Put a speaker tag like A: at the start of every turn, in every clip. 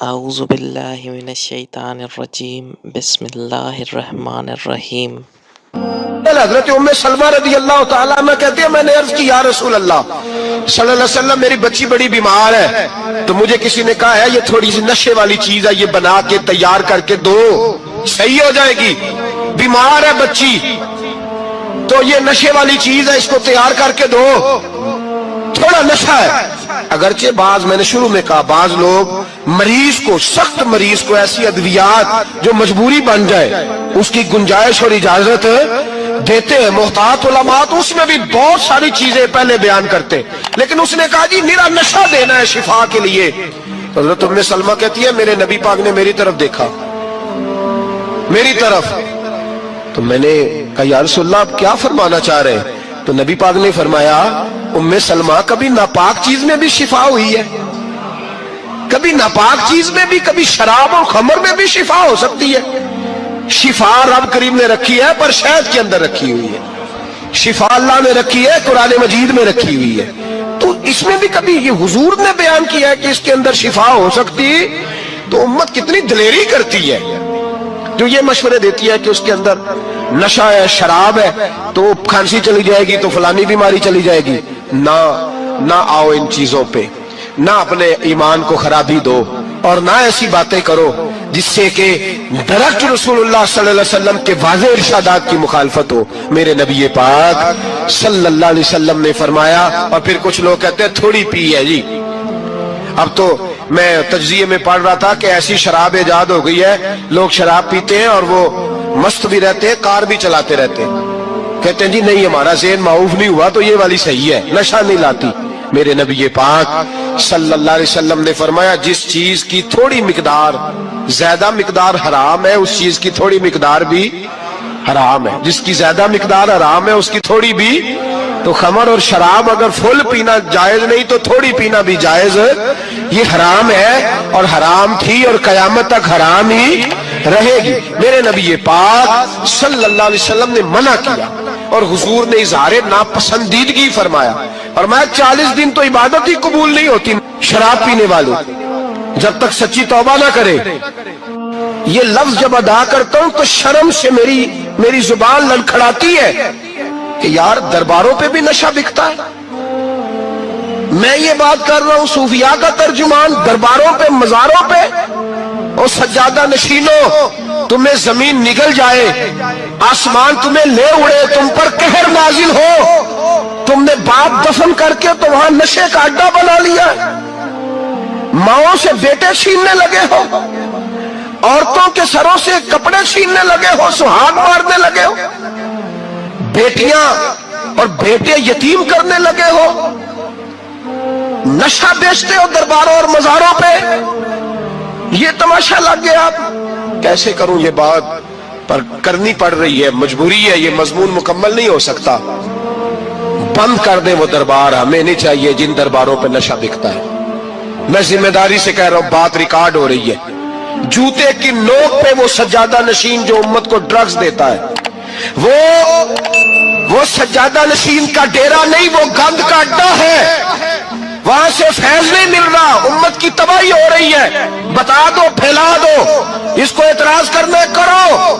A: اعوذ باللہ من الشیطان الرجیم بسم اللہ الرحمن الرحیم۔
B: حضرت ام سلمہ رضی اللہ تعالیٰ عنہ کہتے ہیں میں نے عرض کی یا رسول اللہ صلی اللہ علیہ وسلم میری بچی بڑی بیمار ہے، تو مجھے کسی نے کہا ہے یہ تھوڑی سی نشے والی چیز ہے، یہ بنا کے تیار کر کے دو صحیح ہو جائے گی، بیمار ہے بچی تو یہ نشے والی چیز ہے، اس کو تیار کر کے دو، تھوڑا نشہ ہے۔ اگرچہ بعض میں نے شروع میں کہا بعض لوگ مریض کو، سخت مریض کو ایسی ادویات جو مجبوری بن جائے اس کی گنجائش اور اجازت دیتے ہیں، محتاط علماء تو اس میں بھی بہت ساری چیزیں پہلے بیان کرتے، لیکن اس نے کہا جی میرا نشہ دینا ہے شفا کے لیے۔ حضرت ام سلمہ کہتی ہے میرے نبی پاک نے میری طرف دیکھا، میری طرف، تو میں نے کہا یا رسول اللہ آپ کیا فرمانا چاہ رہے ہیں؟ تو نبی پاک نے فرمایا ام سلمہ کبھی ناپاک چیز میں بھی شفا ہوئی ہے، کبھی ناپاک چیز میں بھی، کبھی شراب اور خمر میں بھی شفا ہو سکتی ہے۔ شفا رب کریم نے رکھی ہے پر شہد کے اندر رکھی ہوئی ہے، شفا اللہ نے رکھی ہے قرآن مجید میں رکھی ہوئی ہے، تو اس میں بھی کبھی یہ حضور نے بیان کیا ہے کہ اس کے اندر شفا ہو سکتی، تو امت کتنی دلیری کرتی ہے جو یہ مشورے دیتی ہے کہ اس کے اندر نشہ ہے، شراب ہے، تو کھانسی چلی جائے گی تو فلانی بیماری چلی جائے گی۔ نہ آؤ ان چیزوں پہ، نہ اپنے ایمان کو خرابی دو، اور نہ ایسی باتیں کرو جس سے کہ ڈائریکٹ رسول اللہ صلی اللہ علیہ وسلم کے واضح ارشادات کی مخالفت ہو۔ میرے نبی پاک صلی اللہ علیہ وسلم نے فرمایا، اور پھر کچھ لوگ کہتے ہیں تھوڑی پی ہے جی، اب تو میں تجزیے میں پڑھ رہا تھا کہ ایسی شراب ایجاد ہو گئی ہے لوگ شراب پیتے ہیں اور وہ مست بھی رہتے ہیں، کار بھی چلاتے رہتے ہیں، کہتے ہیں جی نہیں ہمارا ذہن معاف نہیں ہوا تو یہ والی صحیح ہے، نشہ نہیں لاتی۔ میرے نبی پاک صلی اللہ علیہ وسلم نے فرمایا جس چیز کی تھوڑی مقدار، زیادہ مقدار حرام ہے اس چیز کی تھوڑی مقدار بھی حرام ہے، جس کی زیادہ مقدار حرام ہے اس کی تھوڑی بھی۔ تو خمر اور شراب اگر فل پینا جائز نہیں تو تھوڑی پینا بھی جائز، یہ حرام ہے اور حرام تھی اور قیامت تک حرام ہی رہے گی۔ میرے نبی پاک صلی اللہ علیہ وسلم نے منع کیا اور حضور نے اظہار ناپسندیدگی فرمایا، اور میں 40 دن تو عبادت ہی قبول نہیں ہوتی شراب پینے والوں جب تک سچی توبہ نہ کرے۔ یہ لفظ جب ادا کرتا ہوں تو شرم سے میری زبان لڑکھڑاتی ہے کہ یار درباروں پہ بھی نشہ بکتا ہے۔ میں یہ بات کر رہا ہوں صوفیاء کا ترجمان، درباروں پہ، مزاروں پہ، اور سجادہ نشینوں تمہیں زمین نگل جائے، آسمان تمہیں لے اڑے، تم پر قہر نازل ہو، تم نے باپ دفن کر کے تو وہاں نشے کا اڈا بنا لیا، ماؤں سے بیٹے چھیننے لگے ہو، عورتوں کے سروں سے کپڑے چھیننے لگے ہو، سہاگ مارنے لگے ہو، بیٹیاں اور بیٹے یتیم کرنے لگے ہو، نشہ بیچتے ہو درباروں اور مزاروں پہ، یہ تماشا لگ گیا۔ کیسے کروں یہ بات، پر کرنی پڑ رہی ہے، مجبوری ہے، یہ مضمون مکمل نہیں ہو سکتا۔ بند کر دیں وہ دربار، ہمیں نہیں چاہیے جن درباروں پہ نشہ بکتا ہے۔ میں ذمہ داری سے کہہ رہا ہوں، بات ریکارڈ ہو رہی ہے۔ جوتے کی نوک پہ وہ سجادہ نشین جو امت کو ڈرگز دیتا ہے، وہ سجادہ نشین کا ڈیرا نہیں، وہ گند کا اڈا ہے، وہاں سے فیض نہیں مل رہا، امت کی تباہی ہو رہی ہے، بتا دو، پھیلا دو، اس کو اعتراض کرنا کرو۔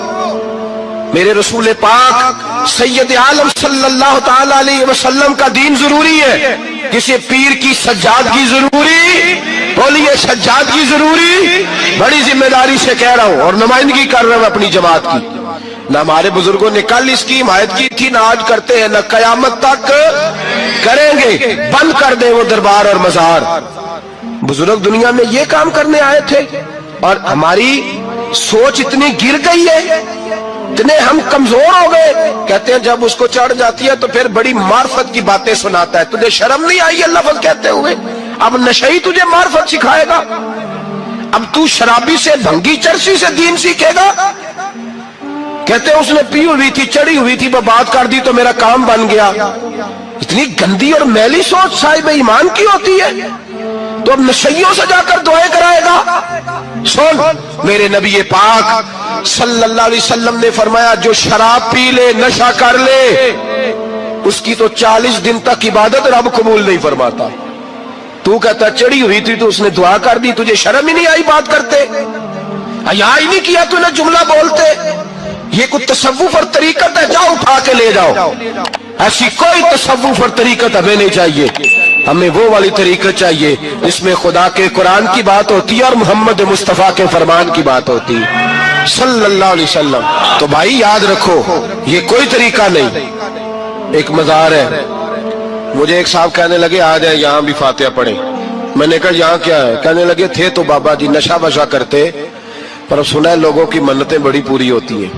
B: میرے رسول پاک سید عالم صلی اللہ تعالی علیہ وسلم کا دین ضروری ہے، کسی پیر کی سجادگی ضروری، بولیے سجادگی ضروری، بڑی ذمہ داری سے کہہ رہا ہوں اور نمائندگی کر رہا ہوں اپنی جماعت کی۔ نہ ہمارے بزرگوں نے کل اس کی حمایت کی تھی، نہ آج کرتے ہیں، نہ قیامت تک کریں گے۔ بند کر دیں وہ دربار اور مزار۔ بزرگ دنیا میں یہ کام کرنے آئے تھے اور ہماری سوچ اتنی گر گئی ہے، اتنے ہم کمزور ہو گئے، کہتے ہیں جب اس کو چڑھ جاتی ہے تو پھر بڑی معرفت کی باتیں سناتا ہے۔ تجھے شرم نہیں آئی اللہ لفظ کہتے ہوئے؟ اب نشئی تجھے معرفت سکھائے گا؟ اب تو شرابی سے، بھنگی چرسی سے دین سیکھے گا؟ کہتے ہیں اس نے پی ہوئی تھی، چڑھی ہوئی تھی، بات کر دی تو میرا کام بن گیا۔ اتنی گندی اور میلی سوچ صاحب ایمان کی ہوتی ہے، تو اب نشیوں سے جا کر دعائیں کرائے گا؟ سن، میرے نبی پاک صلی اللہ علیہ وسلم نے فرمایا جو شراب پی لے، نشہ کر لے، اس کی تو 40 دن تک عبادت رب قبول نہیں فرماتا۔ तू कहता चढ़ी हुई थी तो उसने दुआ कर दी, तुझे शर्म ही नहीं आई बात करते, हया ही नहीं किया तूने जुमला बोलते? ये कुछ तसव्वुफ और तरीकत है? जाओ उठा के ले जाओ। ऐसी कोई तसव्वुफ और तरीकत हमें नहीं चाहिए, हमें वो वाली तरीकत चाहिए जिसमें खुदा के कुरान की बात होती है और मोहम्मद मुस्तफा के फरमान की बात होती है सल्लल्लाहु अलैहि वसल्लम। तो भाई याद रखो, ये कोई तरीका नहीं। एक मजार है, मुझे एक साहब कहने लगे आ जाए यहाँ भी फातिहा पढ़े। मैंने कहा यहाँ क्या है? कहने लगे थे तो बाबा जी नशा वशा करते, पर सुना है लोगों की मन्नतें बड़ी पूरी होती हैं,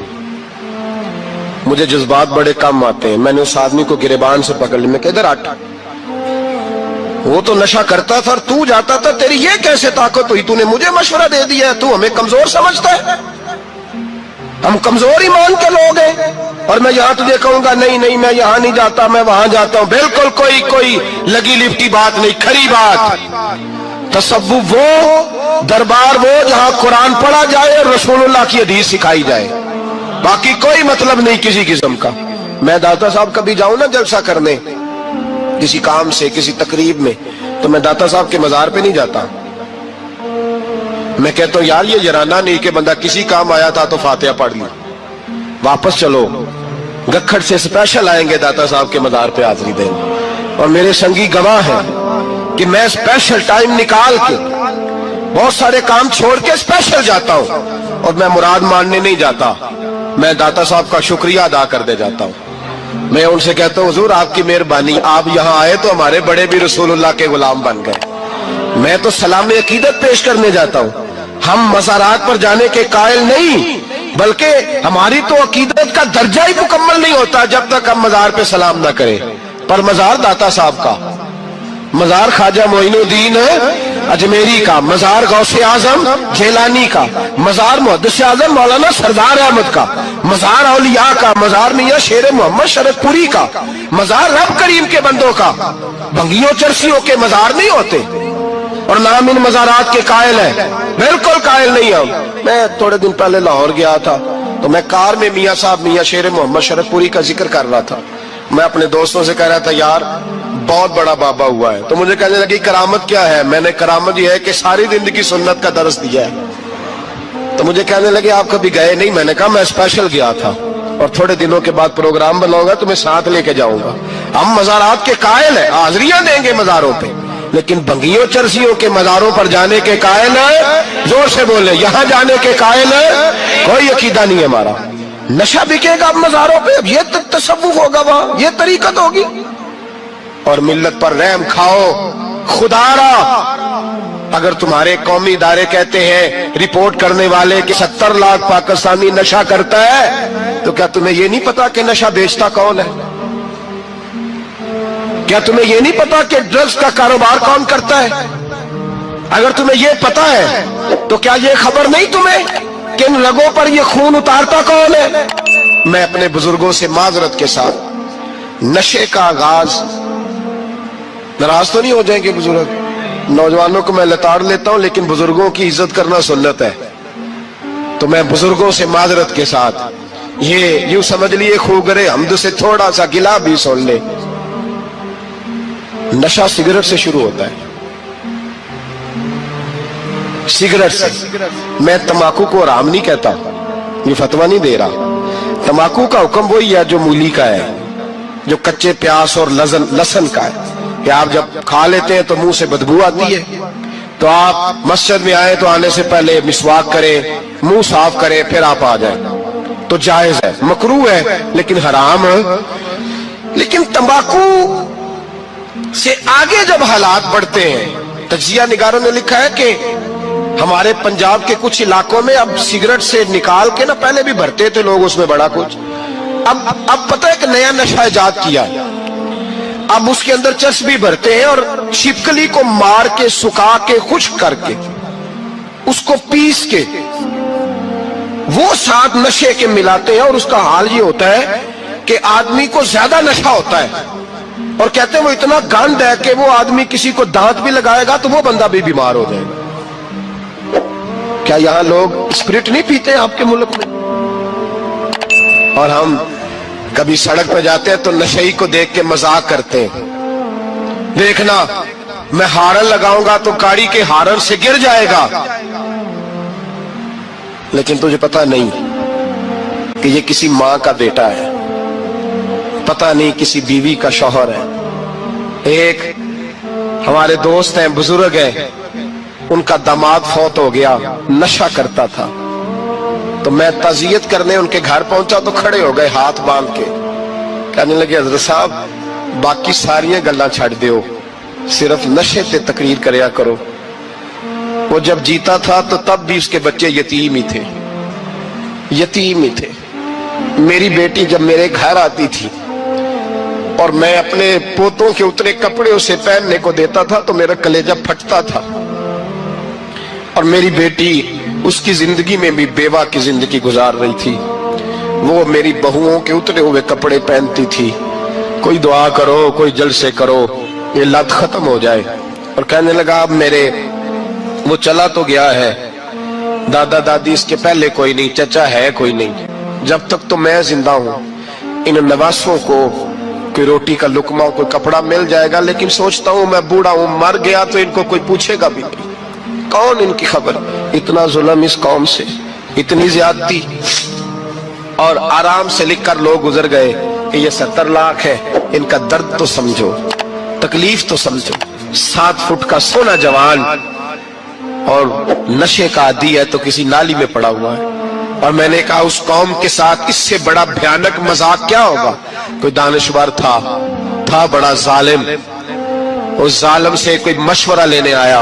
B: मुझे जज्बात बड़े कम आते हैं। मैंने उस आदमी को गिरेबान से पकड़ लिया, मैं कहा इधर हट, वो तो नशा करता था और तू जाता था, तेरी ये कैसे ताकत हुई? तूने मुझे मशवरा दे दिया है, तू हमें कमजोर समझता है? हम कमजोर ईमान के लोग हैं और मैं यहाँ तुझे कहूंगा नहीं नहीं मैं यहाँ नहीं जाता, मैं वहां जाता हूं। बिल्कुल कोई लगी लिपटी बात नहीं, खरी बात। तसव्वुफ वो, दरबार वो जहां कुरान पढ़ा जाए और रसूलुल्लाह की हदीस सिखाई जाए, बाकी कोई मतलब नहीं किसी किस्म का। मैं दाता साहब कभी जाऊं ना जलसा करने किसी काम से, किसी तकरीब में, तो मैं दाता साहब के मजार पे नहीं जाता। मैं कहता हूं यार ये जराना नहीं कि बंदा किसी काम आया था तो फातिहा पढ़ ली, वापस चलो। गखड़ से स्पेशल आएंगे दाता साहब के मजार पे हाजिरी देने, और मेरे संगी गवाह हैं कि मैं स्पेशल टाइम निकाल के बहुत सारे काम छोड़ के स्पेशल जाता हूं, और मैं मुराद मानने नहीं जाता, मैं दाता साहब का शुक्रिया अदा कर दे जाता हूं। मैं उनसे कहता हूं हुजूर आपकी मेहरबानी, आप यहाँ आए तो हमारे बड़े भी रसूलुल्लाह के गुलाम बन गए। मैं तो सलाम अकीदत पेश करने जाता हूं। हम मज़ारात पर जाने के कायल नहीं, बल्कि हमारी तो अकीदत का दर्जा ही मुकम्मल नहीं होता जब तक हम मजार पे सलाम ना करें। पर मजार दाता साहब का, मजार ख्वाजा मोइनुद्दीन अजमेरी का, मजार गौसे आजम जेलानी का, मजार मुहद्दिस आजम मौलाना सरदार अहमद का, मजार औलिया का, मजार मियां शेर मोहम्मद शरदपुरी का, मजार रब करीम के बंदों का। भंगियों चरसियों के मजार नहीं होते, और नाम इन मजारात के कायल है, बिल्कुल कायल नहीं हम। मैं थोड़े दिन पहले लाहौर गया था, तो मैं कार में मियां साहब मियां शेर मोहम्मद शरदपुरी का जिक्र कर रहा था। मैं अपने दोस्तों से कह रहा था यार बहुत बड़ा बाबा हुआ है, तो मुझे कहने लगी करामत क्या है? मैंने करामत यह है कि सारी जिंदगी सुन्नत का दर्स दिया है। तो मुझे कहने लगे आप कभी गए नहीं? मैंने कहा मैं स्पेशल गया था, और थोड़े दिनों के बाद प्रोग्राम बनाऊंगा तो मैं साथ लेके जाऊंगा। हम मजारात के कायल है, हाजिरियां देंगे मजारों पे, लेकिन भंगियों चरसियों के मजारों पर जाने के कायल है, जोर से बोले, यहां जाने के कायल है, कोई अकीदा नहीं है हमारा। नशा बिकेगा अब मजारों पे, अब ये तसव्वुफ होगा वहां, ये तरीकत होगी। और मिल्लत पर रहम खाओ खुदारा। अगर तुम्हारे कौमी इदारे कहते हैं रिपोर्ट करने वाले कि 70 लाख पाकिस्तानी नशा करता है, तो क्या तुम्हें ये नहीं पता कि नशा बेचता कौन है? क्या तुम्हें ये नहीं पता कि ड्रग्स का कारोबार कौन करता है? अगर तुम्हें ये पता है तो क्या ये खबर नहीं तुम्हें कि इन रगों पर ये खून उतारता कौन है? मैं अपने बुजुर्गों से माजरत के साथ, नशे का आगाज, नाराज तो नहीं हो जाएंगे बुजुर्ग, नौजवानों को मैं लताड़ लेता हूं, लेकिन बुजुर्गों की इज्जत करना सुन्नत है। तो मैं बुजुर्गों से माजरत के साथ, ये यूं समझ लिए खूगरे हमद से थोड़ा सा गिला भी सुन ले। नशा सिगरेट से शुरू होता है, सिगरेट से। मैं तंबाकू को हराम नहीं कहता, ये फतवा नहीं दे रहा। तंबाकू का हुक्म वही है जो मूली का है, जो कच्चे प्याज और लहसुन का है, कि आप जब खा लेते हैं तो मुंह से बदबू आती है, तो आप मस्जिद में आए तो आने से पहले मिसवाक करें, मुंह साफ करें, फिर आप आ जाए तो जायज है। मकरूह है लेकिन हराम है। लेकिन तंबाकू से आगे जब हालात बढ़ते हैं, तजिया निगारों ने लिखा है कि हमारे पंजाब के कुछ इलाकों में अब सिगरेट से निकाल के ना, पहले भी भरते थे लोग उसमें बड़ा कुछ, अब पता है कि नया नशा इजाद किया, अब उसके अंदर चर्बी भरते हैं और छिपकली को मार के सुखा के खुश्क करके उसको पीस के वो साथ नशे के मिलाते हैं, और उसका हाल ये होता है कि आदमी को ज्यादा नशा होता है, और कहते हैं वो इतना गंद है कि वो आदमी किसी को दांत भी लगाएगा तो वो बंदा भी बीमार हो जाएगा। क्या यहां लोग स्पिरिट नहीं पीते आपके मुल्क में? और हम कभी सड़क पर जाते हैं तो नशेई को देख के मजाक करते हैं, देखना मैं हारन लगाऊंगा तो गाड़ी के हारन से गिर जाएगा, लेकिन तुझे पता नहीं कि ये किसी माँ का बेटा है, पता नहीं किसी बीवी का शौहर है। एक हमारे दोस्त हैं, बुजुर्ग हैं, उनका दामाद फौत हो गया, नशा करता था। तो मैं ताजियत करने उनके घर पहुंचा तो खड़े हो गए हाथ बांध के, कहने लगे हजरत साहब बाकी सारियां गल्लां छड़ दियो, सिर्फ नशे ते तकरीर करया करो। वो जब जीता था तो तब भी उसके बच्चे यतीम ही थे, यतीम ही थे। मेरी बेटी जब मेरे घर आती थी और मैं अपने पोतों के उतरे कपड़े उसे पहनने को देता था तो मेरा कलेजा फटता था। और मेरी बेटी उसकी जिंदगी में भी बेवा की जिंदगी गुजार रही थी, वो मेरी बहुओं के उतरे हुए कपड़े पहनती थी। कोई दुआ करो, कोई जलसे करो, ये लत खत्म हो जाए। और कहने लगा अब मेरे वो चला तो गया है, दादा दादी इसके पहले कोई नहीं, चचा है कोई नहीं, जब तक तो मैं जिंदा हूं इन नवासों को कोई रोटी का लुकमा, कोई कपड़ा मिल जाएगा। लेकिन सोचता हूं मैं बूढ़ा हूं, मर गया तो इनको कोई पूछेगा भी नहीं, कौन इनकी खबर। इतना जुल्म इस कौम से, इतनी ज्यादती। और आराम से लिखकर लोग गुजर गए कि ये 70 लाख है, इनका दर्द तो समझो, तकलीफ तो समझो। 7 फुट का सोना जवान और नशे का आदी है तो किसी नाली में पड़ा हुआ है। और मैंने कहा उस कौम के साथ इससे बड़ा भयानक मजाक क्या होगा। कोई दानिशवर था बड़ा जालिम, उस जालिम से कोई मशवरा लेने आया,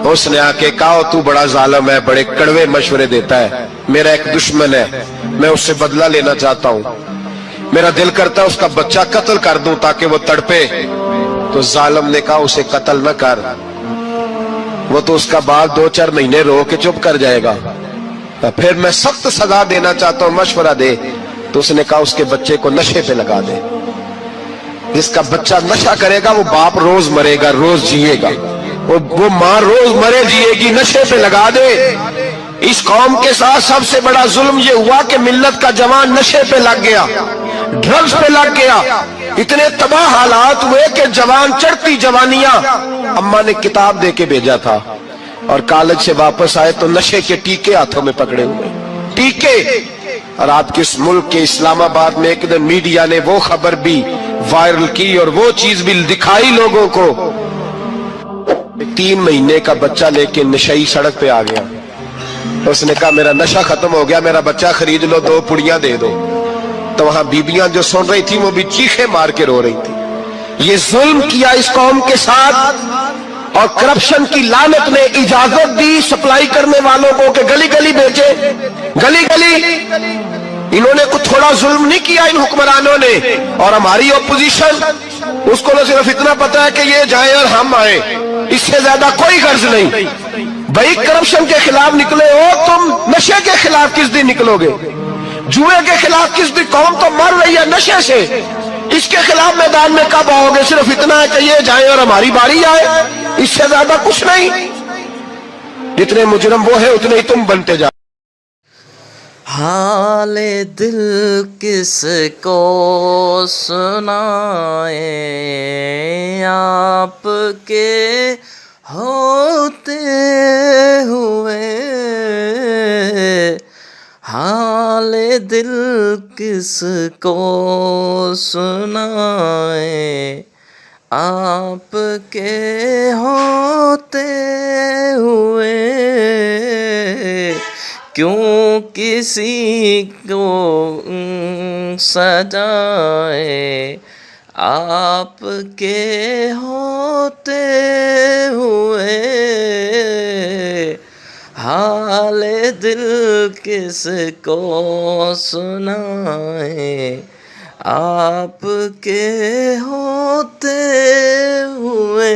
B: उसने आके कहा तू बड़ा जालिम है, बड़े कड़वे मशवरे देता है, मेरा एक दुश्मन है, मैं उससे बदला लेना चाहता हूं, मेरा दिल करता है उसका बच्चा कत्ल कर दूं ताकि वो तड़पे। तो जालिम ने कहा उसे कत्ल न कर, वो तो उसका बाल 2-4 महीने रो के चुप कर जाएगा। फिर मैं सख्त सजा देना चाहता हूं, मशवरा दे। तो उसने कहा उसके बच्चे को नशे पे लगा दे, जिसका बच्चा नशा करेगा वो बाप रोज मरेगा, रोज जिएगा, वो माँ रोज मरे जिएगी, नशे पे लगा दे। इस कौम के साथ सबसे बड़ा जुल्म ये हुआ कि मिल्लत का जवान नशे पे लग गया, ड्रग्स पे लग गया। इतने तबाह हालात हुए कि जवान चढ़ती जवानियां, अम्मा ने किताब दे के भेजा था और कॉलेज से वापस आए तो नशे के टीके हाथों में पकड़े हुए, टीके। और आपके इस मुल्क के इस्लामाबाद में एक दिन मीडिया ने वो खबर भी वायरल की और वो चीज भी दिखाई लोगों को। 3 महीने का बच्चा लेके नशई सड़क पे आ गया, तो उसने कहा मेरा नशा खत्म हो गया, मेरा बच्चा खरीद लो, 2 पुड़ियां दे दो। तो वहां बीबियां जो सुन रही थी वो भी चीखे मार के रो रही थी। ये जुल्म किया इस कौम के साथ और करप्शन की लानत ने इजाजत दी सप्लाई करने वालों को कि गली गली बेचे, गली गली। इन्होंने कुछ थोड़ा जुल्म नहीं किया इन हुक्मरानों ने। और हमारी ओपोजिशन, उसको तो सिर्फ इतना पता है कि ये जाए और हम आए, इससे ज्यादा कोई गर्ज नहीं। भाई करप्शन के खिलाफ निकले हो तुम, नशे के खिलाफ किस दिन निकलोगे? जुए के खिलाफ किस दिन? कौम तो मर रही है नशे से, इसके खिलाफ मैदान में कब आओगे? सिर्फ इतना है कि ये जाए और हमारी बारी आए, इससे ज्यादा कुछ नहीं। जितने मुजरम वो है उतने ही तुम बनते जा।
A: हाले दिल किसको सुनाए, आपके होते हुए। हाले दिल किसको सुनाए, आपके होते हुए। क्यों किसी को सजाए, आपके होते हुए। हाले दिल किसको सुनाए, आपके होते हुए।